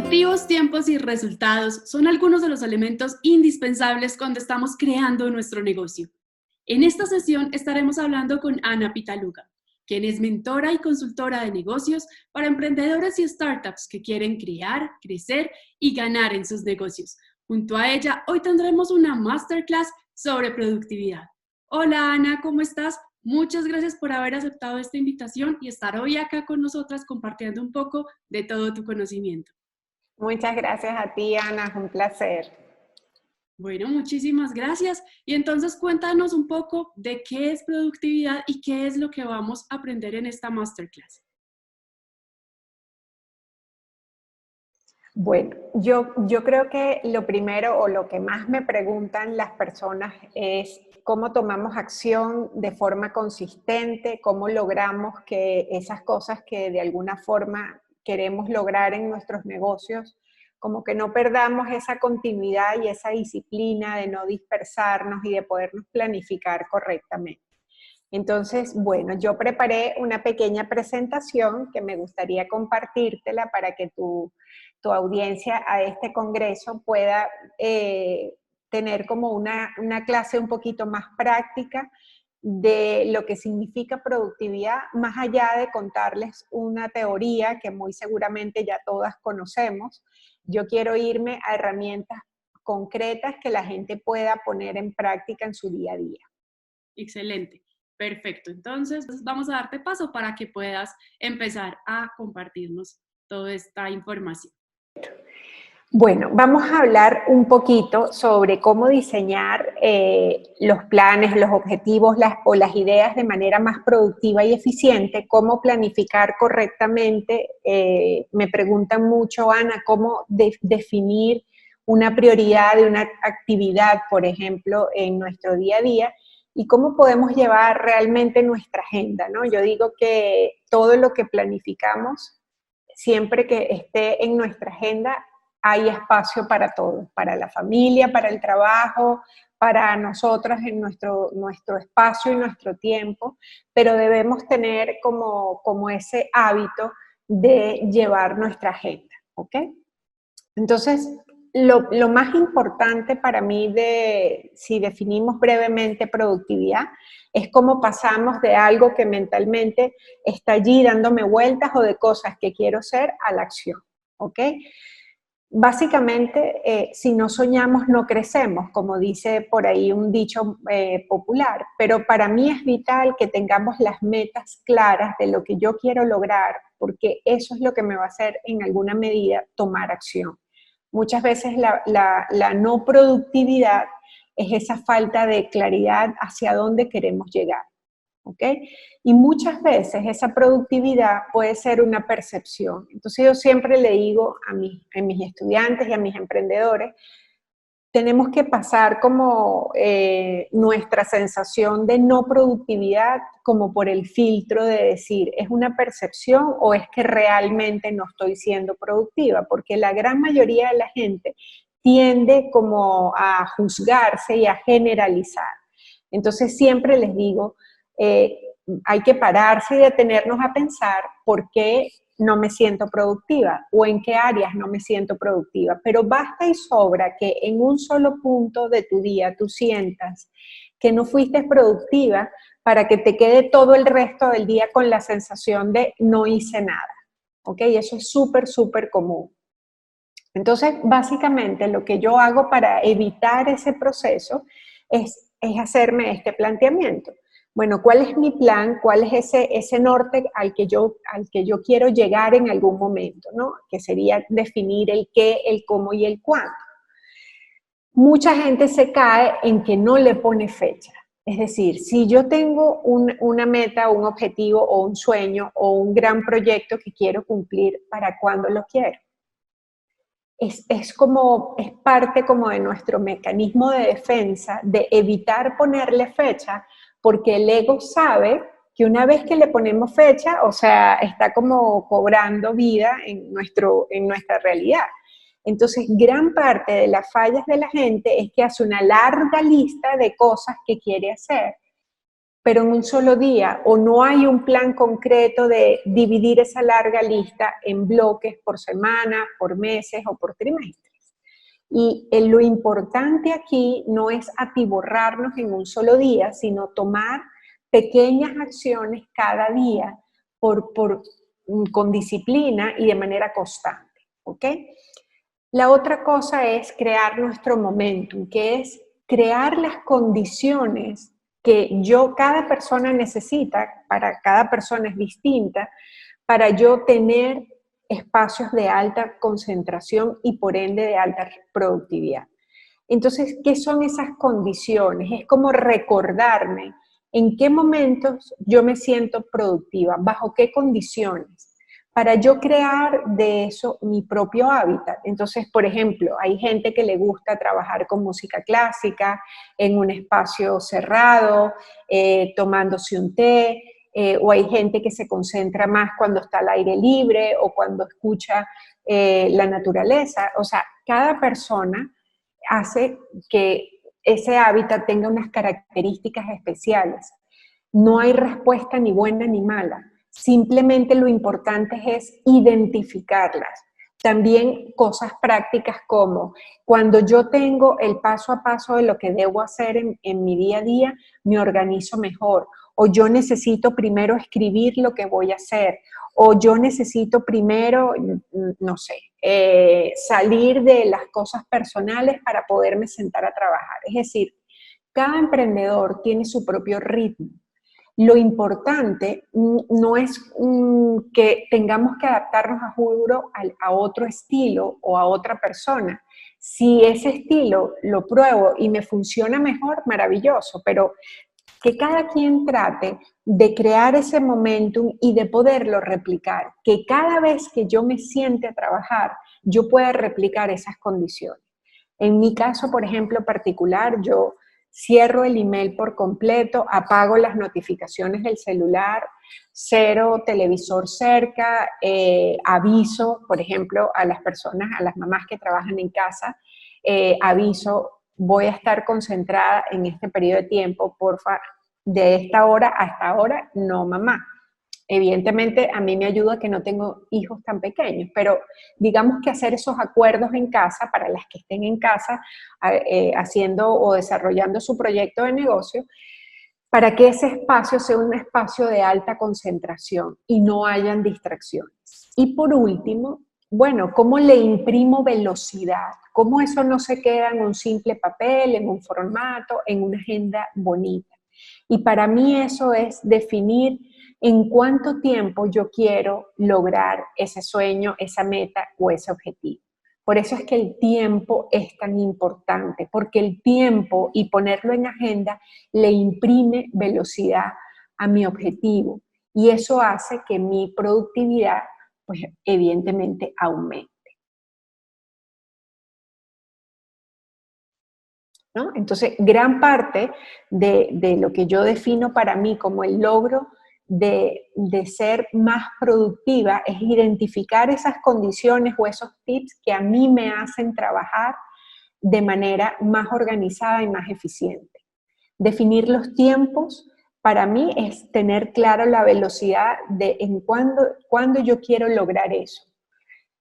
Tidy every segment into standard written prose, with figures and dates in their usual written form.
Objetivos, tiempos y resultados son algunos de los elementos indispensables cuando estamos creando nuestro negocio. En esta sesión estaremos hablando con Ana Pitaluga, quien es mentora y consultora de negocios para emprendedores y startups que quieren crear, crecer y ganar en sus negocios. Junto a ella, hoy tendremos una masterclass sobre productividad. Hola Ana, ¿cómo estás? Muchas gracias por haber aceptado esta invitación y estar hoy acá con nosotras compartiendo un poco de todo tu conocimiento. Muchas gracias a ti, Ana, es un placer. Bueno, muchísimas gracias. Y entonces cuéntanos un poco de qué es productividad y qué es lo que vamos a aprender en esta masterclass. Bueno, yo creo que lo primero o lo que más me preguntan las personas es cómo tomamos acción de forma consistente, cómo logramos que esas cosas que de alguna forma queremos lograr en nuestros negocios, como que no perdamos esa continuidad y esa disciplina de no dispersarnos y de podernos planificar correctamente. Entonces, bueno, yo preparé una pequeña presentación que me gustaría compartírtela para que tu audiencia a este congreso pueda tener como una clase un poquito más práctica de lo que significa productividad, más allá de contarles una teoría que muy seguramente ya todas conocemos. Yo quiero irme a herramientas concretas que la gente pueda poner en práctica en su día a día. Excelente. Perfecto. Entonces, vamos a darte paso para que puedas empezar a compartirnos toda esta información. Bueno, vamos a hablar un poquito sobre cómo diseñar los planes, los objetivos o las ideas de manera más productiva y eficiente, cómo planificar correctamente. Me preguntan mucho, Ana, cómo definir una prioridad de una actividad, por ejemplo, en nuestro día a día y cómo podemos llevar realmente nuestra agenda, ¿no? Yo digo que todo lo que planificamos, siempre que esté en nuestra agenda, hay espacio para todo, para la familia, para el trabajo, para nosotras en nuestro espacio y nuestro tiempo, pero debemos tener como ese hábito de llevar nuestra agenda, ¿ok? Entonces, lo más importante para mí si definimos brevemente productividad, es cómo pasamos de algo que mentalmente está allí dándome vueltas o de cosas que quiero hacer a la acción, ¿ok? Básicamente, si no soñamos, no crecemos, como dice por ahí un dicho popular, pero para mí es vital que tengamos las metas claras de lo que yo quiero lograr, porque eso es lo que me va a hacer en alguna medida tomar acción. Muchas veces la no productividad es esa falta de claridad hacia dónde queremos llegar. ¿Ok? Y muchas veces esa productividad puede ser una percepción. Entonces yo siempre le digo a mis estudiantes y a mis emprendedores, tenemos que pasar como nuestra sensación de no productividad como por el filtro de decir, ¿es una percepción o es que realmente no estoy siendo productiva? Porque la gran mayoría de la gente tiende como a juzgarse y a generalizar. Entonces siempre les digo, eh, hay que pararse y detenernos a pensar por qué no me siento productiva o en qué áreas no me siento productiva. Pero basta y sobra que en un solo punto de tu día tú sientas que no fuiste productiva para que te quede todo el resto del día con la sensación de no hice nada. ¿Ok? Eso es súper, súper común. Entonces, básicamente lo que yo hago para evitar ese proceso es hacerme este planteamiento. Bueno, ¿cuál es mi plan? ¿Cuál es ese norte al que yo quiero llegar en algún momento, ¿no? Que sería definir el qué, el cómo y el cuándo. Mucha gente se cae en que no le pone fecha. Es decir, si yo tengo una meta, un objetivo o un sueño o un gran proyecto que quiero cumplir, ¿para cuándo lo quiero? Es parte como de nuestro mecanismo de defensa de evitar ponerle fecha, porque el ego sabe que una vez que le ponemos fecha, o sea, está como cobrando vida en nuestra realidad. Entonces, gran parte de las fallas de la gente es que hace una larga lista de cosas que quiere hacer, pero en un solo día, o no hay un plan concreto de dividir esa larga lista en bloques por semana, por meses o por trimestres. Y lo importante aquí no es atiborrarnos en un solo día, sino tomar pequeñas acciones cada día con disciplina y de manera constante, ¿ok? La otra cosa es crear nuestro momentum, que es crear las condiciones que cada persona necesita, para cada persona es distinta, para yo tener espacios de alta concentración y por ende de alta productividad. Entonces, ¿qué son esas condiciones? Es como recordarme en qué momentos yo me siento productiva, bajo qué condiciones, para yo crear de eso mi propio hábitat. Entonces, por ejemplo, hay gente que le gusta trabajar con música clásica en un espacio cerrado, tomándose un té, o hay gente que se concentra más cuando está al aire libre o cuando escucha la naturaleza. O sea, cada persona hace que ese hábitat tenga unas características especiales. No hay respuesta ni buena ni mala. Simplemente lo importante es identificarlas. También cosas prácticas como cuando yo tengo el paso a paso de lo que debo hacer en mi día a día, me organizo mejor. O yo necesito primero escribir lo que voy a hacer. O yo necesito primero, no sé, salir de las cosas personales para poderme sentar a trabajar. Es decir, cada emprendedor tiene su propio ritmo. Lo importante no es que tengamos que adaptarnos a juro a otro estilo o a otra persona. Si ese estilo lo pruebo y me funciona mejor, maravilloso, pero que cada quien trate de crear ese momentum y de poderlo replicar, que cada vez que yo me siente a trabajar, yo pueda replicar esas condiciones. En mi caso, por ejemplo, particular, yo cierro el email por completo, apago las notificaciones del celular, cero televisor cerca, aviso, por ejemplo, a las personas, a las mamás que trabajan en casa, aviso, voy a estar concentrada en este periodo de tiempo, porfa, de esta hora hasta ahora, no mamá. Evidentemente, a mí me ayuda que no tengo hijos tan pequeños, pero digamos que hacer esos acuerdos en casa, para las que estén en casa haciendo o desarrollando su proyecto de negocio, para que ese espacio sea un espacio de alta concentración y no hayan distracciones. Y por último, bueno, ¿cómo le imprimo velocidad? ¿Cómo eso no se queda en un simple papel, en un formato, en una agenda bonita? Y para mí eso es definir en cuánto tiempo yo quiero lograr ese sueño, esa meta o ese objetivo. Por eso es que el tiempo es tan importante, porque el tiempo y ponerlo en agenda le imprime velocidad a mi objetivo y eso hace que mi productividad, pues evidentemente, aumente, ¿no? Entonces, gran parte de lo que yo defino para mí como el logro de ser más productiva es identificar esas condiciones o esos tips que a mí me hacen trabajar de manera más organizada y más eficiente. Definir los tiempos para mí es tener claro la velocidad de en cuándo yo quiero lograr eso.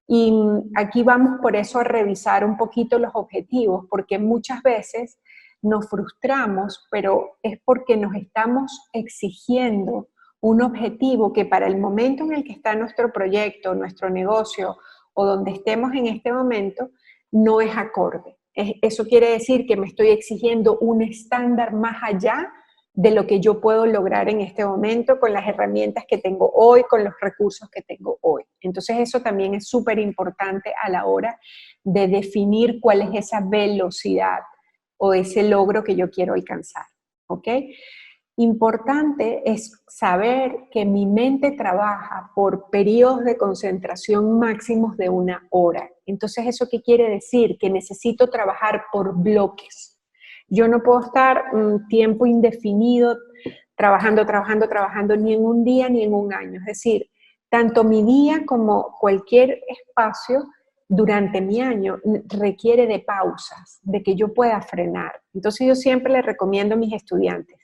Y aquí vamos por eso a revisar un poquito los objetivos, porque muchas veces nos frustramos, pero es porque nos estamos exigiendo un objetivo que para el momento en el que está nuestro proyecto, nuestro negocio o donde estemos en este momento, no es acorde. Eso quiere decir que me estoy exigiendo un estándar más allá de lo que yo puedo lograr en este momento con las herramientas que tengo hoy, con los recursos que tengo hoy. Entonces eso también es súper importante a la hora de definir cuál es esa velocidad o ese logro que yo quiero alcanzar, ¿ok? Importante es saber que mi mente trabaja por periodos de concentración máximos de 1 hora. Entonces, ¿eso qué quiere decir? Que necesito trabajar por bloques. Yo no puedo estar un tiempo indefinido trabajando, ni en un día ni en un año. Es decir, tanto mi día como cualquier espacio durante mi año requiere de pausas, de que yo pueda frenar. Entonces, yo siempre le recomiendo a mis estudiantes,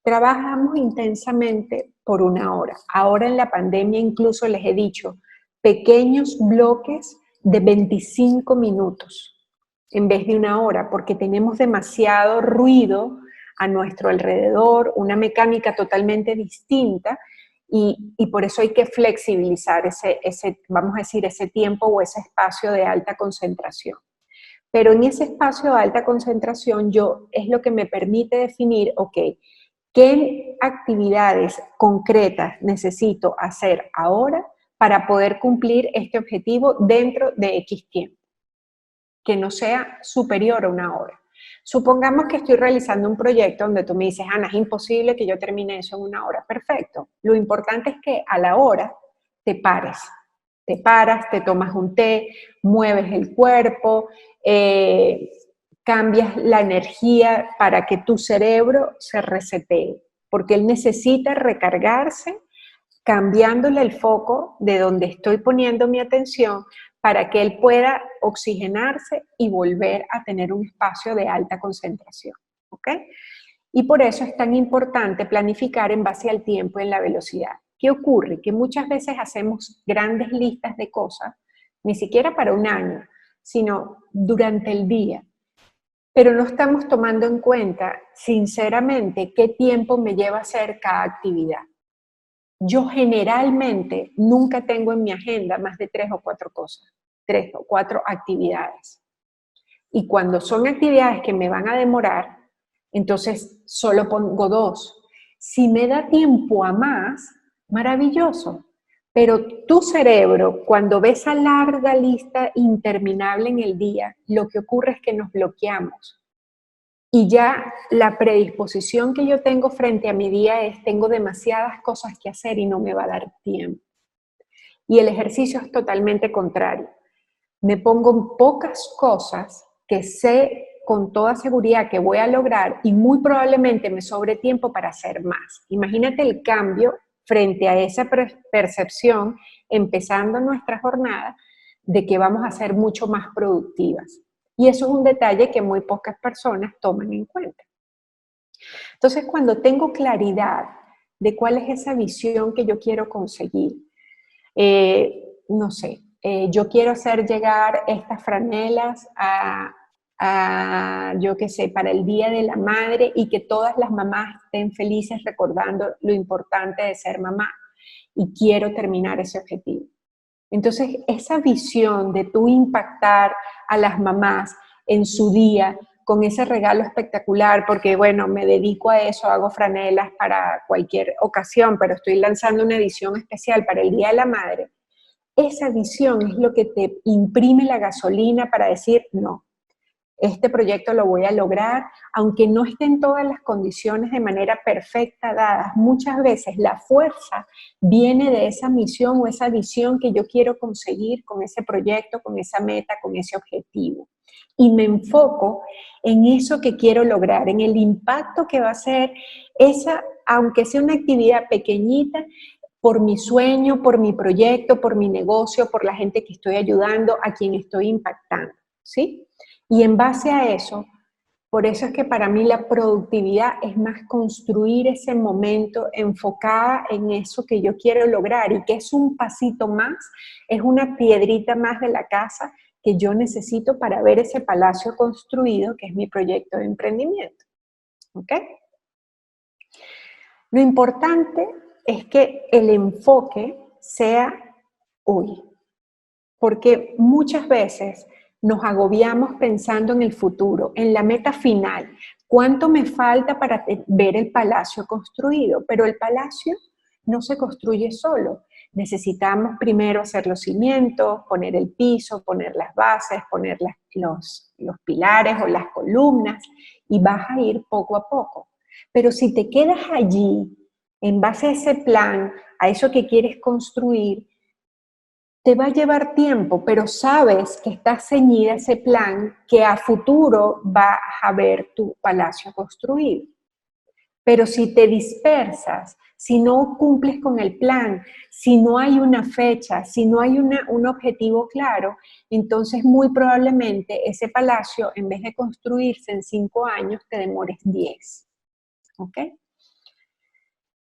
Trabajamos intensamente por 1 hora. Ahora en la pandemia incluso les he dicho, pequeños bloques de 25 minutos en vez de 1 hora, porque tenemos demasiado ruido a nuestro alrededor, una mecánica totalmente distinta, y por eso hay que flexibilizar vamos a decir, ese tiempo o ese espacio de alta concentración. Pero en ese espacio de alta concentración es lo que me permite definir, ok, ¿qué actividades concretas necesito hacer ahora para poder cumplir este objetivo dentro de X tiempo? Que no sea superior a 1 hora. Supongamos que estoy realizando un proyecto donde tú me dices, Ana, es imposible que yo termine eso en 1 hora. Perfecto. Lo importante es que a la hora te pares. Te paras, te tomas un té, mueves el cuerpo, cambias la energía para que tu cerebro se resetee, porque él necesita recargarse cambiándole el foco de donde estoy poniendo mi atención para que él pueda oxigenarse y volver a tener un espacio de alta concentración. ¿Ok? Y por eso es tan importante planificar en base al tiempo y en la velocidad. ¿Qué ocurre? Que muchas veces hacemos grandes listas de cosas, ni siquiera para un año, sino durante el día. Pero no estamos tomando en cuenta, sinceramente, qué tiempo me lleva a hacer cada actividad. Yo generalmente nunca tengo en mi agenda más de 3 o 4 cosas, 3 o 4 actividades. Y cuando son actividades que me van a demorar, entonces solo pongo 2. Si me da tiempo a más, maravilloso. Pero tu cerebro, cuando ve esa larga lista interminable en el día, lo que ocurre es que nos bloqueamos. Y ya la predisposición que yo tengo frente a mi día es, tengo demasiadas cosas que hacer y no me va a dar tiempo. Y el ejercicio es totalmente contrario. Me pongo en pocas cosas que sé con toda seguridad que voy a lograr y muy probablemente me sobre tiempo para hacer más. Imagínate el cambio frente a esa percepción, empezando nuestra jornada, de que vamos a ser mucho más productivas. Y eso es un detalle que muy pocas personas toman en cuenta. Entonces, cuando tengo claridad de cuál es esa visión que yo quiero conseguir, no sé, yo quiero hacer llegar estas franelas yo qué sé, para el Día de la Madre y que todas las mamás estén felices recordando lo importante de ser mamá, y quiero terminar ese objetivo. Entonces, esa visión de tú impactar a las mamás en su día con ese regalo espectacular, porque bueno, me dedico a eso, hago franelas para cualquier ocasión, pero estoy lanzando una edición especial para el Día de la Madre. Esa visión es lo que te imprime la gasolina para decir, no, este proyecto lo voy a lograr, aunque no estén todas las condiciones de manera perfecta dadas. Muchas veces la fuerza viene de esa misión o esa visión que yo quiero conseguir con ese proyecto, con esa meta, con ese objetivo. Y me enfoco en eso que quiero lograr, en el impacto que va a ser esa, aunque sea una actividad pequeñita, por mi sueño, por mi proyecto, por mi negocio, por la gente que estoy ayudando, a quien estoy impactando, ¿sí? Y en base a eso, por eso es que para mí la productividad es más construir ese momento enfocada en eso que yo quiero lograr y que es un pasito más, es una piedrita más de la casa que yo necesito para ver ese palacio construido, que es mi proyecto de emprendimiento. ¿Ok? Lo importante es que el enfoque sea hoy, porque muchas veces nos agobiamos pensando en el futuro, en la meta final. ¿Cuánto me falta para ver el palacio construido? Pero el palacio no se construye solo. Necesitamos primero hacer los cimientos, poner el piso, poner las bases, poner los pilares o las columnas, y vas a ir poco a poco. Pero si te quedas allí, en base a ese plan, a eso que quieres construir, te va a llevar tiempo, pero sabes que está ceñida ese plan, que a futuro vas a ver tu palacio construido. Pero si te dispersas, si no cumples con el plan, si no hay una fecha, si no hay un objetivo claro, entonces muy probablemente ese palacio, en vez de construirse en 5 años, te demores 10. ¿Ok?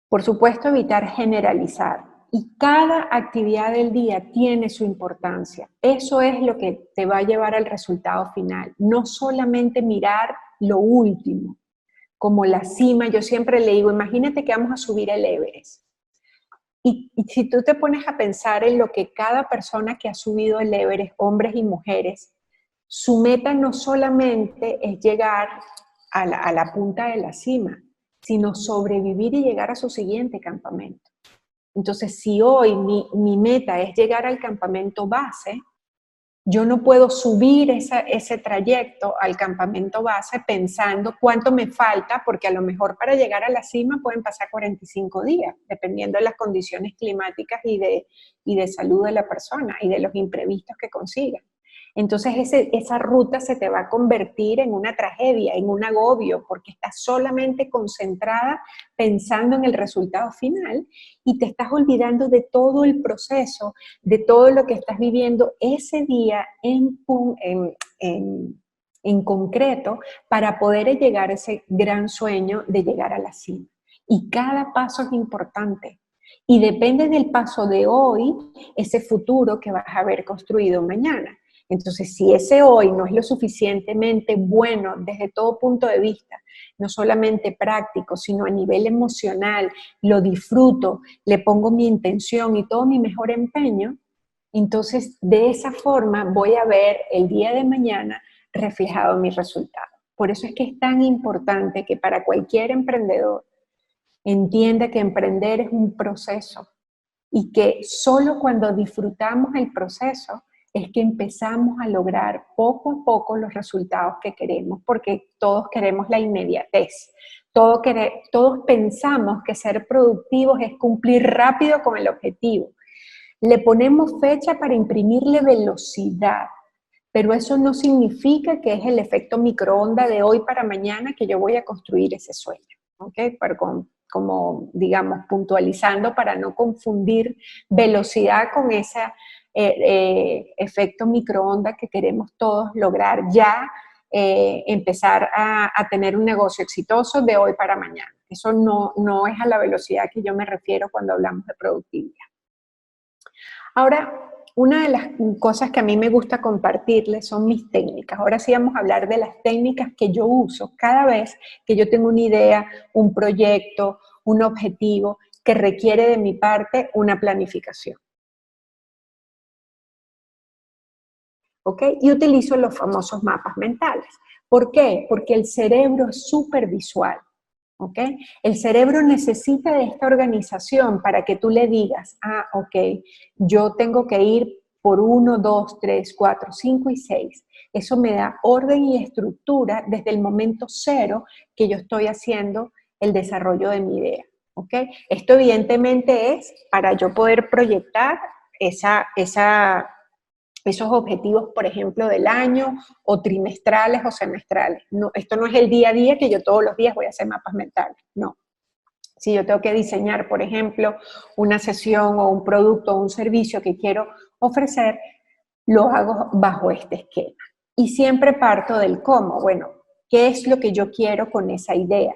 Por supuesto, evitar generalizar. Y cada actividad del día tiene su importancia. Eso es lo que te va a llevar al resultado final. No solamente mirar lo último, como la cima. Yo siempre le digo, imagínate que vamos a subir el Everest. Y si tú te pones a pensar en lo que cada persona que ha subido el Everest, hombres y mujeres, su meta no solamente es llegar a la punta de la cima, sino sobrevivir y llegar a su siguiente campamento. Entonces, si hoy mi meta es llegar al campamento base, yo no puedo subir ese trayecto al campamento base pensando cuánto me falta, porque a lo mejor para llegar a la cima pueden pasar 45 días, dependiendo de las condiciones climáticas y de salud de la persona y de los imprevistos que consiga. Entonces esa ruta se te va a convertir en una tragedia, en un agobio, porque estás solamente concentrada pensando en el resultado final y te estás olvidando de todo el proceso, de todo lo que estás viviendo ese día en concreto para poder llegar a ese gran sueño de llegar a la cima. Y cada paso es importante. Y depende del paso de hoy, ese futuro que vas a haber construido mañana. Entonces, si ese hoy no es lo suficientemente bueno desde todo punto de vista, no solamente práctico, sino a nivel emocional, lo disfruto, le pongo mi intención y todo mi mejor empeño, entonces de esa forma voy a ver el día de mañana reflejado mi resultado. Por eso es que es tan importante que para cualquier emprendedor entienda que emprender es un proceso y que solo cuando disfrutamos el proceso es que empezamos a lograr poco a poco los resultados que queremos, porque todos queremos la inmediatez. Todos pensamos que ser productivos es cumplir rápido con el objetivo. Le ponemos fecha para imprimirle velocidad, pero eso no significa que es el efecto microondas de hoy para mañana que yo voy a construir ese sueño. ¿Okay? Como digamos, puntualizando para no confundir velocidad con ese efecto microondas que queremos todos lograr ya, empezar a tener un negocio exitoso de hoy para mañana. Eso no es a la velocidad que yo me refiero cuando hablamos de productividad. Ahora, una de las cosas que a mí me gusta compartirles son mis técnicas. Ahora sí vamos a hablar de las técnicas que yo uso cada vez que yo tengo una idea, un proyecto, un objetivo que requiere de mi parte una planificación. ¿Ok? Y utilizo los famosos mapas mentales. ¿Por qué? Porque el cerebro es súper visual. ¿Ok? El cerebro necesita de esta organización para que tú le digas, ok, yo tengo que ir por 1, 2, 3, 4, 5 y 6. Eso me da orden y estructura desde el momento cero que yo estoy haciendo el desarrollo de mi idea. ¿Ok? Esto evidentemente es para yo poder proyectar esos objetivos, por ejemplo, del año, o trimestrales o semestrales. No, esto no es el día a día que yo todos los días voy a hacer mapas mentales, no. Si yo tengo que diseñar, por ejemplo, una sesión o un producto o un servicio que quiero ofrecer, lo hago bajo este esquema. Y siempre parto del cómo. Bueno, ¿qué es lo que yo quiero con esa idea?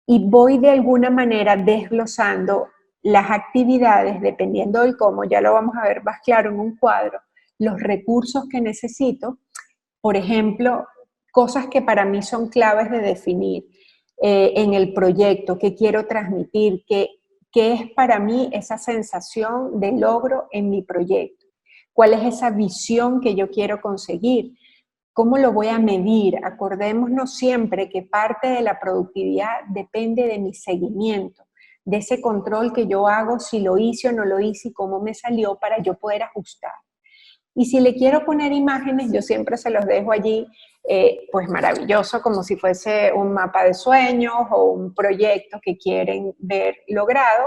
Y voy de alguna manera desglosando las actividades, dependiendo del cómo, ya lo vamos a ver más claro en un cuadro, los recursos que necesito, por ejemplo, cosas que para mí son claves de definir en el proyecto, qué quiero transmitir, qué es para mí esa sensación de logro en mi proyecto, cuál es esa visión que yo quiero conseguir, cómo lo voy a medir. Acordémonos siempre que parte de la productividad depende de mi seguimiento, de ese control que yo hago, si lo hice o no lo hice y cómo me salió para yo poder ajustar. Y si le quiero poner imágenes, yo siempre se los dejo allí, pues maravilloso, como si fuese un mapa de sueños o un proyecto que quieren ver logrado.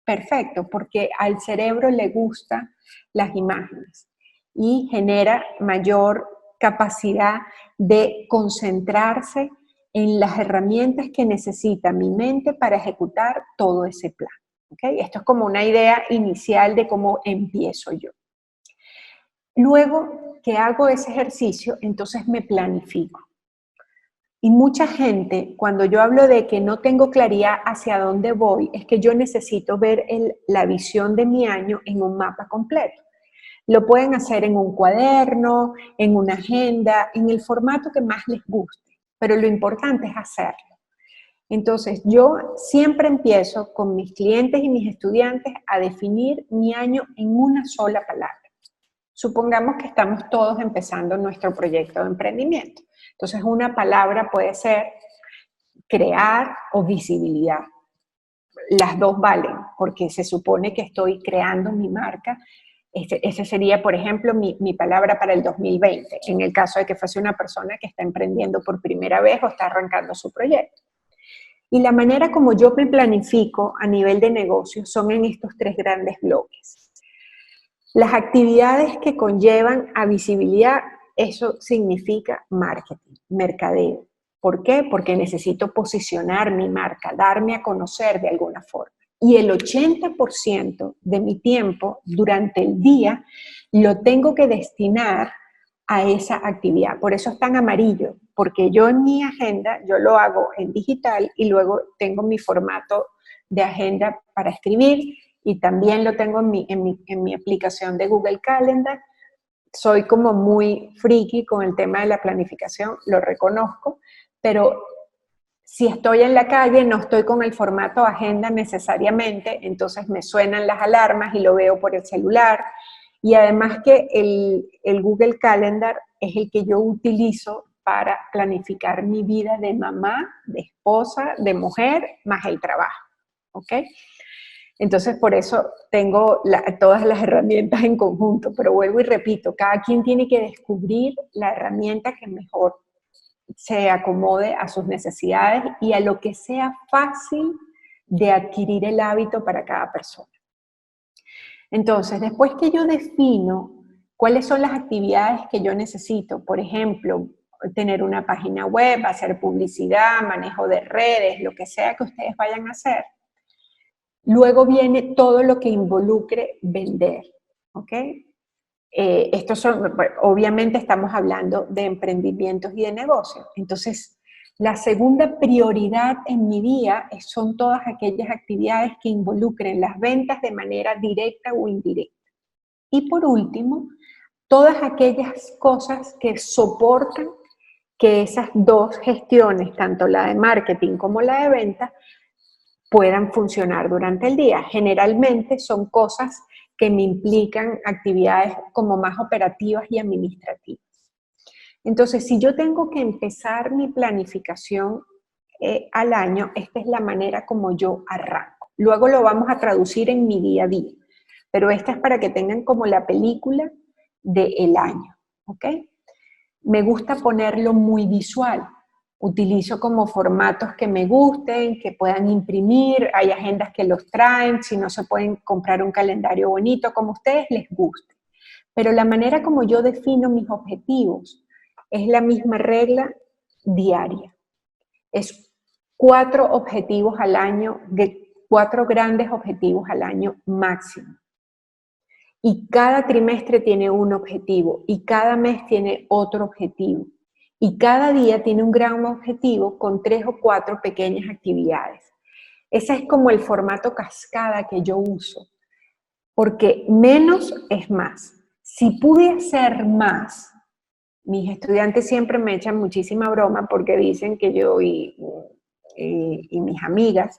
Perfecto, porque al cerebro le gustan las imágenes y genera mayor capacidad de concentrarse en las herramientas que necesita mi mente para ejecutar todo ese plan. ¿Okay? Esto es como una idea inicial de cómo empiezo yo. Luego que hago ese ejercicio, entonces me planifico. Y mucha gente, cuando yo hablo de que no tengo claridad hacia dónde voy, es que yo necesito ver la visión de mi año en un mapa completo. Lo pueden hacer en un cuaderno, en una agenda, en el formato que más les guste, pero lo importante es hacerlo. Entonces, yo siempre empiezo con mis clientes y mis estudiantes a definir mi año en una sola palabra. Supongamos que estamos todos empezando nuestro proyecto de emprendimiento. Entonces, una palabra puede ser crear o visibilidad. Las dos valen, porque se supone que estoy creando mi marca. Ese sería, por ejemplo, mi palabra para el 2020, en el caso de que fuese una persona que está emprendiendo por primera vez o está arrancando su proyecto. Y la manera como yo me planifico a nivel de negocio son en estos tres grandes bloques. Las actividades que conllevan a visibilidad, eso significa marketing, mercadeo. ¿Por qué? Porque necesito posicionar mi marca, darme a conocer de alguna forma. Y el 80% de mi tiempo durante el día lo tengo que destinar a esa actividad. Por eso está en amarillo, porque yo en mi agenda, yo lo hago en digital y luego tengo mi formato de agenda para escribir y también lo tengo en mi aplicación de Google Calendar. Soy como muy friki con el tema de la planificación, lo reconozco, pero si estoy en la calle no estoy con el formato agenda necesariamente, entonces me suenan las alarmas y lo veo por el celular. Y además que el Google Calendar es el que yo utilizo para planificar mi vida de mamá, de esposa, de mujer, más el trabajo, ¿ok? Entonces, por eso tengo todas las herramientas en conjunto, pero vuelvo y repito, cada quien tiene que descubrir la herramienta que mejor se acomode a sus necesidades y a lo que sea fácil de adquirir el hábito para cada persona. Entonces, después que yo defino cuáles son las actividades que yo necesito, por ejemplo, tener una página web, hacer publicidad, manejo de redes, lo que sea que ustedes vayan a hacer, luego viene todo lo que involucre vender, ¿ok? Estos son, obviamente estamos hablando de emprendimientos y de negocios. Entonces, la segunda prioridad en mi día son todas aquellas actividades que involucren las ventas de manera directa o indirecta. Y por último, todas aquellas cosas que soportan que esas dos gestiones, tanto la de marketing como la de venta, puedan funcionar durante el día. Generalmente son cosas que me implican actividades como más operativas y administrativas. Entonces, si yo tengo que empezar mi planificación al año, esta es la manera como yo arranco. Luego lo vamos a traducir en mi día a día, pero esta es para que tengan como la película del año, ¿ok? Me gusta ponerlo muy visual. Utilizo como formatos que me gusten, que puedan imprimir, hay agendas que los traen, si no se pueden comprar un calendario bonito, como a ustedes les guste. Pero la manera como yo defino mis objetivos es la misma regla diaria. Es 4 objetivos al año, 4 grandes objetivos al año máximo. Y cada trimestre tiene un objetivo y cada mes tiene otro objetivo. Y cada día tiene un gran objetivo con 3 o 4 pequeñas actividades. Ese es como el formato cascada que yo uso, porque menos es más. Si pude hacer más, mis estudiantes siempre me echan muchísima broma porque dicen que yo y mis amigas,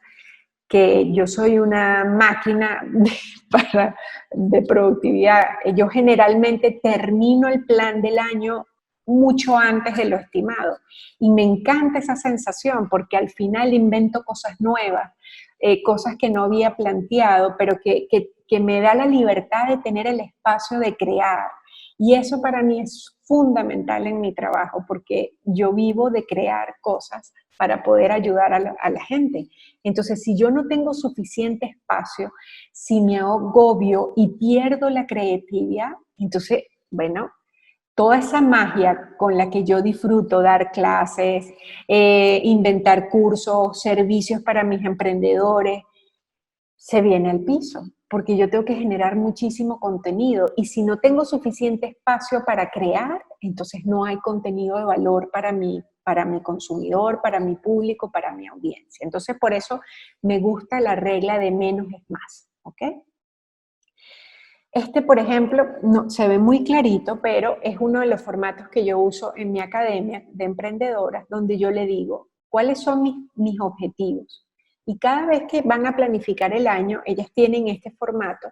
que yo soy una máquina de productividad. Yo generalmente termino el plan del año mucho antes de lo estimado. Y me encanta esa sensación porque al final invento cosas nuevas, cosas que no había planteado, pero que me da la libertad de tener el espacio de crear. Y eso para mí es fundamental en mi trabajo porque yo vivo de crear cosas para poder ayudar a la gente. Entonces, si yo no tengo suficiente espacio, si me agobio y pierdo la creatividad, entonces, bueno, toda esa magia con la que yo disfruto dar clases, inventar cursos, servicios para mis emprendedores, se viene al piso, porque yo tengo que generar muchísimo contenido y si no tengo suficiente espacio para crear, entonces no hay contenido de valor para para mi consumidor, para mi público, para mi audiencia. Entonces, por eso me gusta la regla de menos es más, ¿ok? Este, por ejemplo, no, se ve muy clarito, pero es uno de los formatos que yo uso en mi academia de emprendedoras, donde yo le digo, ¿cuáles son mis objetivos? Y cada vez que van a planificar el año, ellas tienen este formato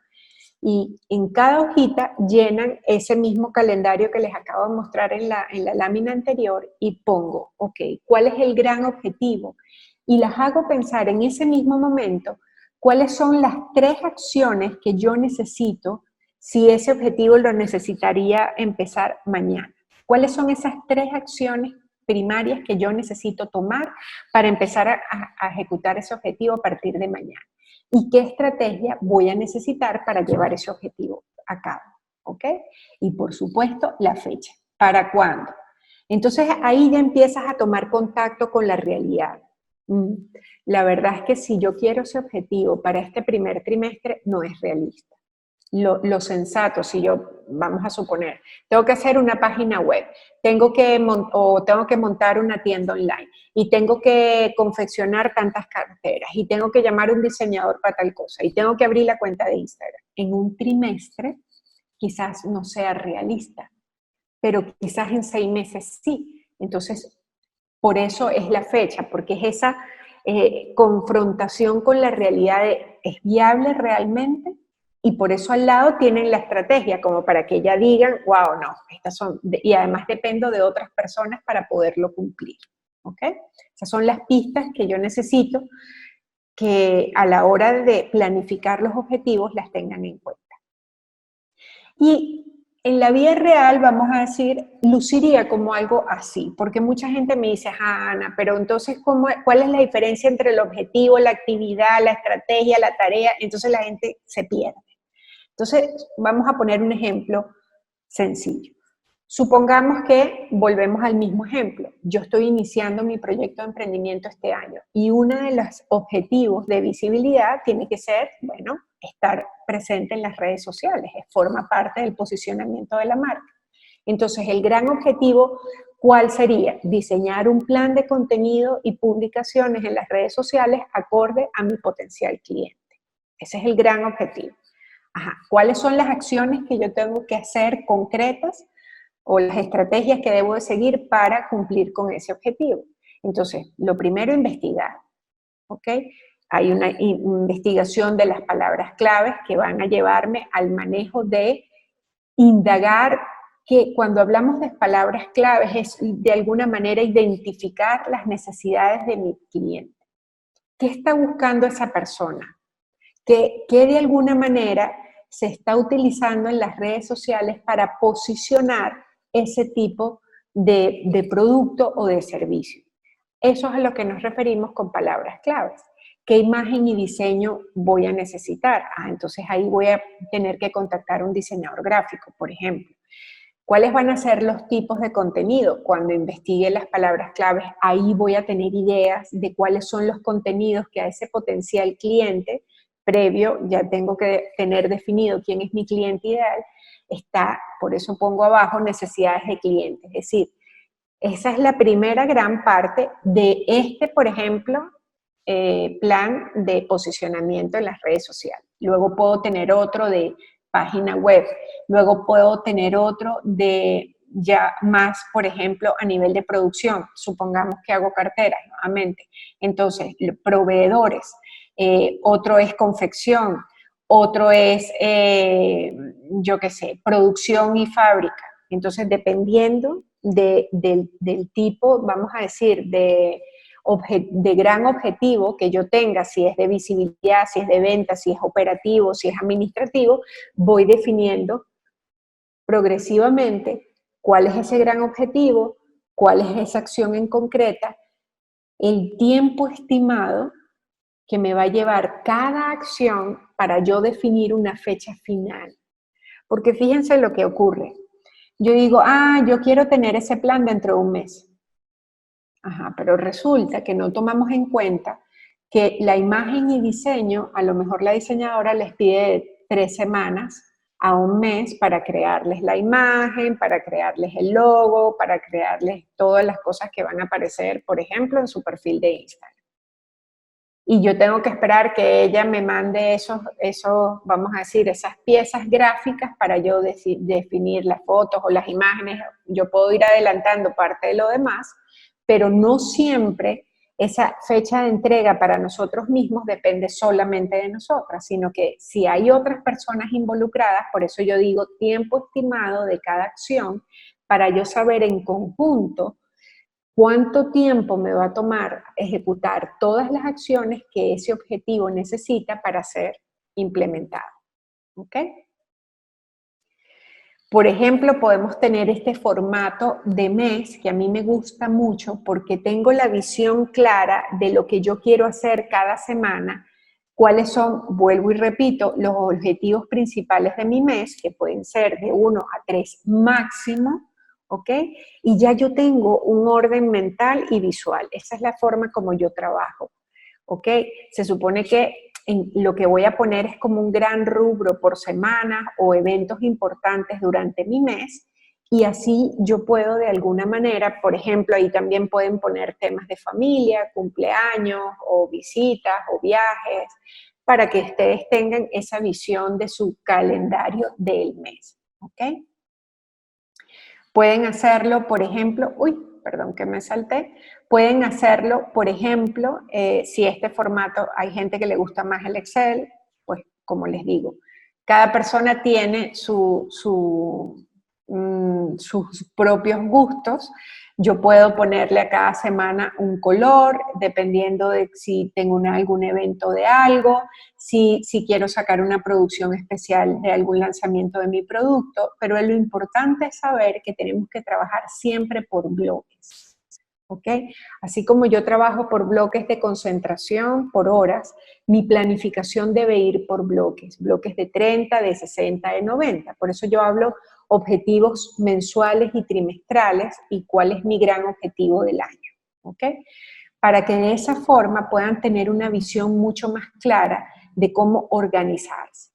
y en cada hojita llenan ese mismo calendario que les acabo de mostrar en la lámina anterior y pongo, ok, ¿cuál es el gran objetivo? Y las hago pensar en ese mismo momento cuáles son las 3 acciones que yo necesito si ese objetivo lo necesitaría empezar mañana. ¿Cuáles son esas 3 acciones primarias que yo necesito tomar para empezar a ejecutar ese objetivo a partir de mañana? ¿Y qué estrategia voy a necesitar para llevar ese objetivo a cabo? ¿Ok? Y por supuesto, la fecha. ¿Para cuándo? Entonces ahí ya empiezas a tomar contacto con la realidad. La verdad es que si yo quiero ese objetivo para este primer trimestre, no es realista. Lo sensato, si yo, vamos a suponer, tengo que hacer una página web, tengo que montar una tienda online y tengo que confeccionar tantas carteras y tengo que llamar a un diseñador para tal cosa y tengo que abrir la cuenta de Instagram. En un trimestre quizás no sea realista, pero quizás en 6 meses sí. Entonces, por eso es la fecha, porque es esa confrontación con la realidad de, ¿es viable realmente? Y por eso al lado tienen la estrategia, como para que ya digan, wow, no, estas son, y además dependo de otras personas para poderlo cumplir, ¿ok? Esas son las pistas que yo necesito que a la hora de planificar los objetivos las tengan en cuenta. Y en la vida real, vamos a decir, luciría como algo así, porque mucha gente me dice, Ana, pero entonces, ¿cuál es la diferencia entre el objetivo, la actividad, la estrategia, la tarea? Entonces la gente se pierde. Entonces, vamos a poner un ejemplo sencillo. Supongamos que volvemos al mismo ejemplo. Yo estoy iniciando mi proyecto de emprendimiento este año y uno de los objetivos de visibilidad tiene que ser, bueno, estar presente en las redes sociales. Forma parte del posicionamiento de la marca. Entonces, el gran objetivo, ¿cuál sería? Diseñar un plan de contenido y publicaciones en las redes sociales acorde a mi potencial cliente. Ese es el gran objetivo. Ajá. ¿Cuáles son las acciones que yo tengo que hacer concretas o las estrategias que debo de seguir para cumplir con ese objetivo? Entonces, lo primero, investigar, ¿ok? Hay una investigación de las palabras claves que van a llevarme al manejo de indagar, que cuando hablamos de palabras claves es de alguna manera identificar las necesidades de mi cliente. ¿Qué está buscando esa persona? Que de alguna manera se está utilizando en las redes sociales para posicionar ese tipo de producto o de servicio. Eso es a lo que nos referimos con palabras claves. ¿Qué imagen y diseño voy a necesitar? Entonces ahí voy a tener que contactar a un diseñador gráfico, por ejemplo. ¿Cuáles van a ser los tipos de contenido? Cuando investigue las palabras claves, ahí voy a tener ideas de cuáles son los contenidos que a ese potencial cliente previo, ya tengo que tener definido quién es mi cliente ideal, por eso pongo abajo necesidades de cliente. Es decir, esa es la primera gran parte de por ejemplo, plan de posicionamiento en las redes sociales. Luego puedo tener otro de página web, luego puedo tener otro de ya más, por ejemplo, a nivel de producción. Supongamos que hago carteras nuevamente. Entonces, proveedores. Otro es confección, otro es, yo qué sé, producción y fábrica. Entonces, dependiendo del tipo, vamos a decir, de gran objetivo que yo tenga, si es de visibilidad, si es de venta, si es operativo, si es administrativo, voy definiendo progresivamente cuál es ese gran objetivo, cuál es esa acción en concreta, el tiempo estimado que me va a llevar cada acción para yo definir una fecha final. Porque fíjense lo que ocurre. Yo digo, yo quiero tener ese plan dentro de un mes. Ajá, pero resulta que no tomamos en cuenta que la imagen y diseño, a lo mejor la diseñadora les pide 3 semanas a un mes para crearles la imagen, para crearles el logo, para crearles todas las cosas que van a aparecer, por ejemplo, en su perfil de Instagram. Y yo tengo que esperar que ella me mande vamos a decir, esas piezas gráficas para yo definir las fotos o las imágenes. Yo puedo ir adelantando parte de lo demás, pero no siempre esa fecha de entrega para nosotros mismos depende solamente de nosotras, sino que si hay otras personas involucradas, por eso yo digo tiempo estimado de cada acción, para yo saber en conjunto cuánto tiempo me va a tomar ejecutar todas las acciones que ese objetivo necesita para ser implementado. ¿Ok? Por ejemplo, podemos tener este formato de mes que a mí me gusta mucho porque tengo la visión clara de lo que yo quiero hacer cada semana, cuáles son, vuelvo y repito, los objetivos principales de mi mes, que pueden ser de 1 a 3 máximo, ¿ok? Y ya yo tengo un orden mental y visual. Esa es la forma como yo trabajo, ¿ok? Se supone que lo que voy a poner es como un gran rubro por semana o eventos importantes durante mi mes y así yo puedo de alguna manera, por ejemplo, ahí también pueden poner temas de familia, cumpleaños o visitas o viajes, para que ustedes tengan esa visión de su calendario del mes, ¿ok? Pueden hacerlo, por ejemplo, perdón que me salté, pueden hacerlo, por ejemplo, si este formato, hay gente que le gusta más el Excel, pues como les digo, cada persona tiene sus propios gustos. Yo puedo ponerle a cada semana un color, dependiendo de si tengo algún evento de algo, si quiero sacar una producción especial de algún lanzamiento de mi producto, pero lo importante es saber que tenemos que trabajar siempre por bloques, ¿ok? Así como yo trabajo por bloques de concentración, por horas, mi planificación debe ir por bloques de 30, de 60, de 90. Por eso yo hablo objetivos mensuales y trimestrales y cuál es mi gran objetivo del año, ¿ok? Para que de esa forma puedan tener una visión mucho más clara de cómo organizarse.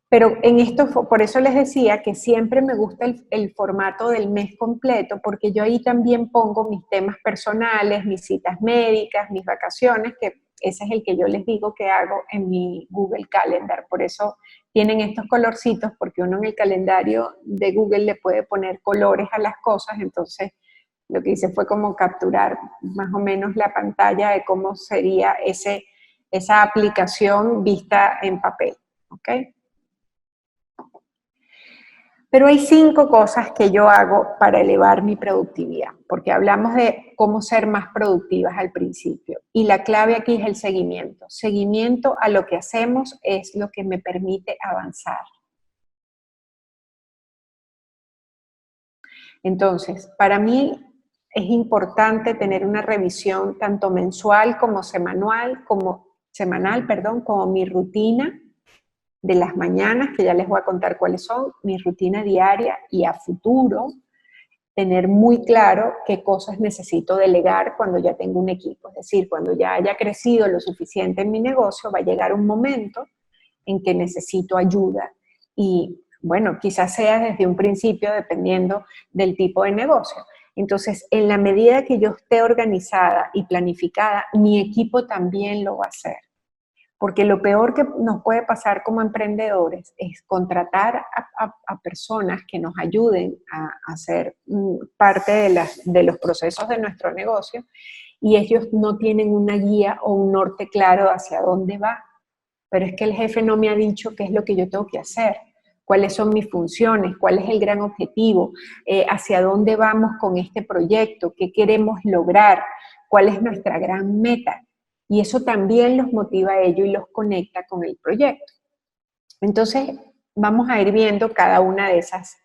Pero en esto, por eso les decía que siempre me gusta el formato del mes completo, porque yo ahí también pongo mis temas personales, mis citas médicas, mis vacaciones, que ese es el que yo les digo que hago en mi Google Calendar. Por eso tienen estos colorcitos, porque uno en el calendario de Google le puede poner colores a las cosas, entonces lo que hice fue como capturar más o menos la pantalla de cómo sería esa aplicación vista en papel, ¿ok? Pero hay 5 cosas que yo hago para elevar mi productividad, porque hablamos de cómo ser más productivas al principio. Y la clave aquí es el seguimiento. Seguimiento a lo que hacemos es lo que me permite avanzar. Entonces, para mí es importante tener una revisión tanto mensual como semanal, como mi rutina de las mañanas, que ya les voy a contar cuáles son, mi rutina diaria y a futuro, tener muy claro qué cosas necesito delegar cuando ya tengo un equipo. Es decir, cuando ya haya crecido lo suficiente en mi negocio, va a llegar un momento en que necesito ayuda. Y bueno, quizás sea desde un principio, dependiendo del tipo de negocio. Entonces, en la medida que yo esté organizada y planificada, mi equipo también lo va a hacer. Porque lo peor que nos puede pasar como emprendedores es contratar a personas que nos ayuden a hacer parte de los procesos de nuestro negocio y ellos no tienen una guía o un norte claro hacia dónde va. Pero es que el jefe no me ha dicho qué es lo que yo tengo que hacer, cuáles son mis funciones, cuál es el gran objetivo, hacia dónde vamos con este proyecto, qué queremos lograr, cuál es nuestra gran meta. Y eso también los motiva a ellos y los conecta con el proyecto. Entonces, vamos a ir viendo cada una de esas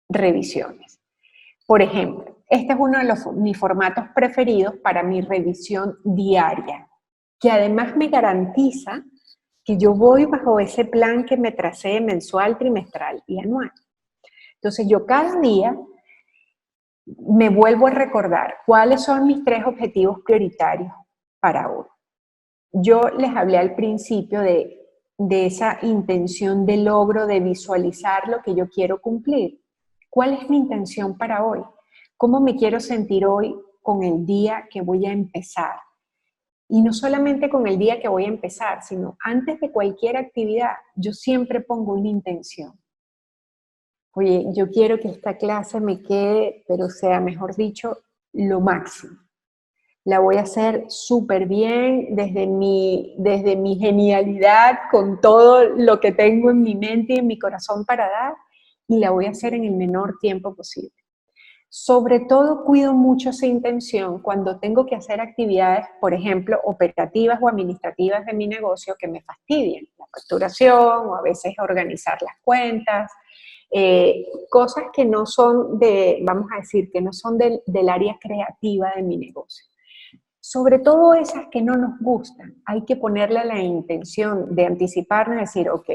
revisiones. Por ejemplo, este es uno de mis formatos preferidos para mi revisión diaria, que además me garantiza que yo voy bajo ese plan que me tracé mensual, trimestral y anual. Entonces, yo cada día me vuelvo a recordar cuáles son mis 3 objetivos prioritarios para hoy. Yo les hablé al principio de de esa intención de logro, de visualizar lo que yo quiero cumplir. ¿Cuál es mi intención para hoy? ¿Cómo me quiero sentir hoy con el día que voy a empezar? Y no solamente con el día que voy a empezar, sino antes de cualquier actividad, yo siempre pongo una intención. Oye, yo quiero que esta clase me quede, pero sea, mejor dicho, lo máximo. La voy a hacer súper bien desde mi genialidad, con todo lo que tengo en mi mente y en mi corazón para dar, y la voy a hacer en el menor tiempo posible. Sobre todo cuido mucho esa intención cuando tengo que hacer actividades, por ejemplo, operativas o administrativas de mi negocio que me fastidian, la facturación o a veces organizar las cuentas, cosas que no son vamos a decir, que no son del área creativa de mi negocio. Sobre todo esas que no nos gustan, hay que ponerle la intención de anticiparnos y decir, ok,